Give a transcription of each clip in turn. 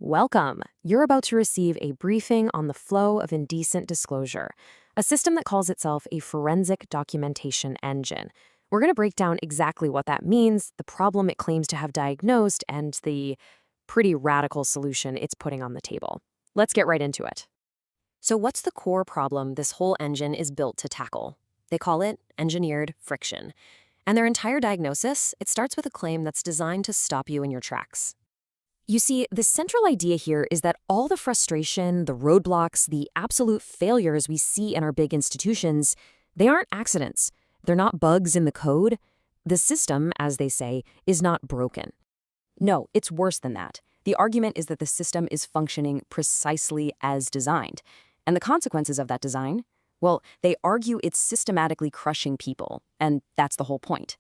Welcome. You're about to receive a briefing on the flow of indecent disclosure, a system that calls itself a forensic documentation engine. We're going to break down exactly what that means, the problem it claims to have diagnosed, and the pretty radical solution it's putting on the table. Let's get right into it. So what's the core problem this whole engine is built to tackle? They call it engineered friction. And their entire diagnosis, it starts with a claim that's designed to stop you in your tracks. You see, the central idea here is that all the frustration, the roadblocks, the absolute failures we see in our big institutions, they aren't accidents. They're not bugs in the code. The system, as they say, is not broken. No, it's worse than that. The argument is that the system is functioning precisely as designed. And the consequences of that design? Well, they argue it's systematically crushing people, and that's the whole point.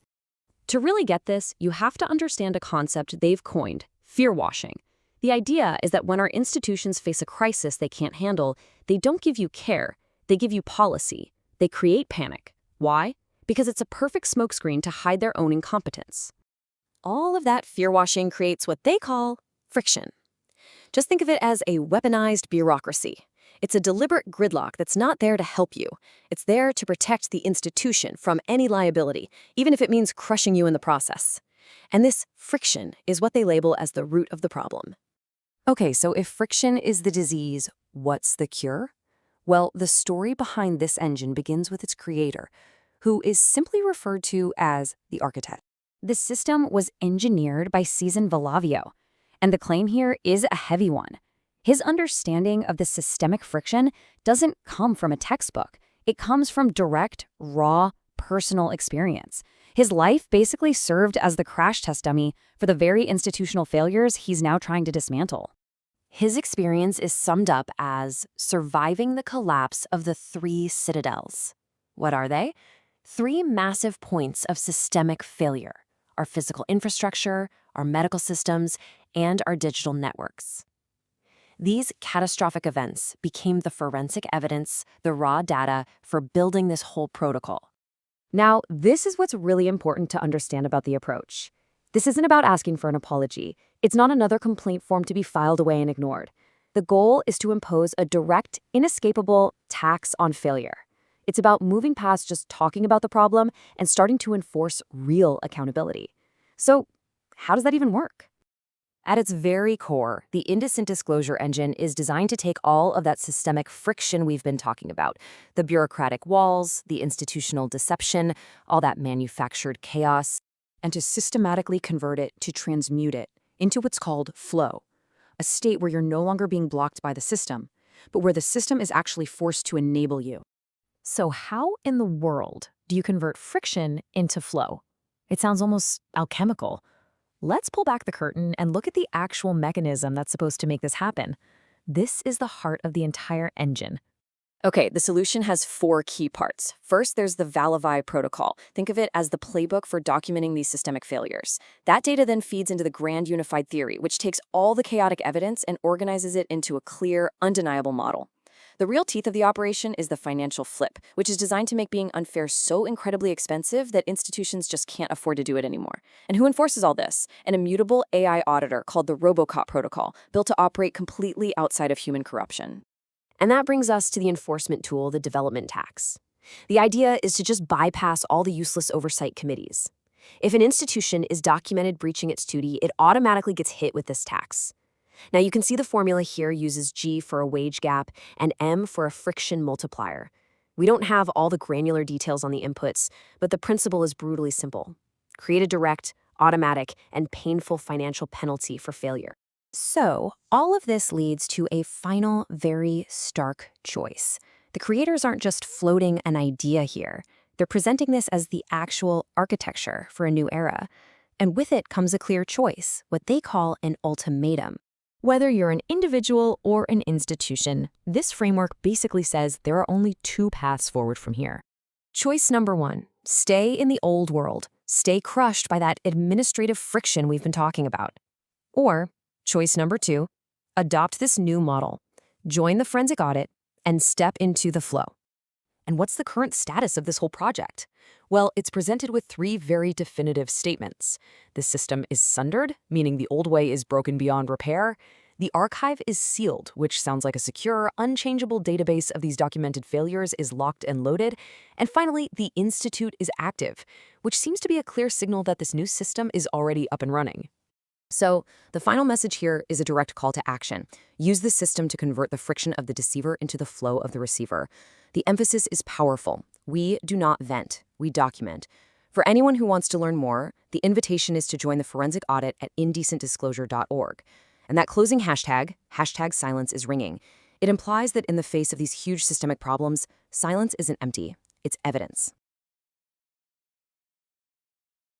To really get this, you have to understand a concept they've coined: fear washing. The idea is that when our institutions face a crisis they can't handle, they don't give you care, they give you policy. They create panic. Why? Because it's a perfect smokescreen to hide their own incompetence. All of that fear washing creates what they call friction. Just think of it as a weaponized bureaucracy. It's a deliberate gridlock that's not there to help you. It's there to protect the institution from any liability, even if it means crushing you in the process. And this friction is what they label as the root of the problem. Okay, so if friction is the disease, what's the cure? Well, the story behind this engine begins with its creator, who is simply referred to as the architect. The system was engineered by Cesar Villavio, and the claim here is a heavy one. His understanding of the systemic friction doesn't come from a textbook. It comes from direct, raw, personal experience. His life basically served as the crash test dummy for the very institutional failures he's now trying to dismantle. His experience is summed up as surviving the collapse of the 3 citadels. What are they? 3 massive points of systemic failure: our physical infrastructure, our medical systems, and our digital networks. These catastrophic events became the forensic evidence, the raw data for building this whole protocol. Now, this is what's really important to understand about the approach. This isn't about asking for an apology. It's not another complaint form to be filed away and ignored. The goal is to impose a direct, inescapable tax on failure. It's about moving past just talking about the problem and starting to enforce real accountability. So, how does that even work? At its very core, the Indecent Disclosure engine is designed to take all of that systemic friction we've been talking about, the bureaucratic walls, the institutional deception, all that manufactured chaos, and to systematically convert it, to transmute it into what's called flow, a state where you're no longer being blocked by the system, but where the system is actually forced to enable you. So how in the world do you convert friction into flow? It sounds almost alchemical. Let's pull back the curtain and look at the actual mechanism that's supposed to make this happen. This is the heart of the entire engine. Okay, the solution has 4 key parts. First, there's the Villavio protocol. Think of it as the playbook for documenting these systemic failures. That data then feeds into the grand unified theory, which takes all the chaotic evidence and organizes it into a clear, undeniable model. The real teeth of the operation is the financial flip, which is designed to make being unfair so incredibly expensive that institutions just can't afford to do it anymore. And who enforces all this? An immutable AI auditor called the RoboCop protocol, built to operate completely outside of human corruption. And that brings us to the enforcement tool, the development tax. The idea is to just bypass all the useless oversight committees. If an institution is documented breaching its duty, it automatically gets hit with this tax. Now you can see the formula here uses G for a wage gap and M for a friction multiplier. We don't have all the granular details on the inputs, but the principle is brutally simple. Create a direct, automatic, and painful financial penalty for failure. So all of this leads to a final, very stark choice. The creators aren't just floating an idea here. They're presenting this as the actual architecture for a new era. And with it comes a clear choice, what they call an ultimatum. Whether you're an individual or an institution, this framework basically says there are only 2 paths forward from here. Choice number 1, stay in the old world, stay crushed by that administrative friction we've been talking about. Or, choice number 2, adopt this new model, join the forensic audit, and step into the flow. And what's the current status of this whole project? Well, it's presented with 3 very definitive statements. The system is sundered, meaning the old way is broken beyond repair. The archive is sealed, which sounds like a secure, unchangeable database of these documented failures is locked and loaded. And finally, the Institute is active, which seems to be a clear signal that this new system is already up and running. So, the final message here is a direct call to action. Use the system to convert the friction of the deceiver into the flow of the receiver. The emphasis is powerful. We do not vent, we document. For anyone who wants to learn more, the invitation is to join the forensic audit at indecentdisclosure.org. And that closing hashtag, #silence is ringing. It implies that in the face of these huge systemic problems, silence isn't empty, it's evidence.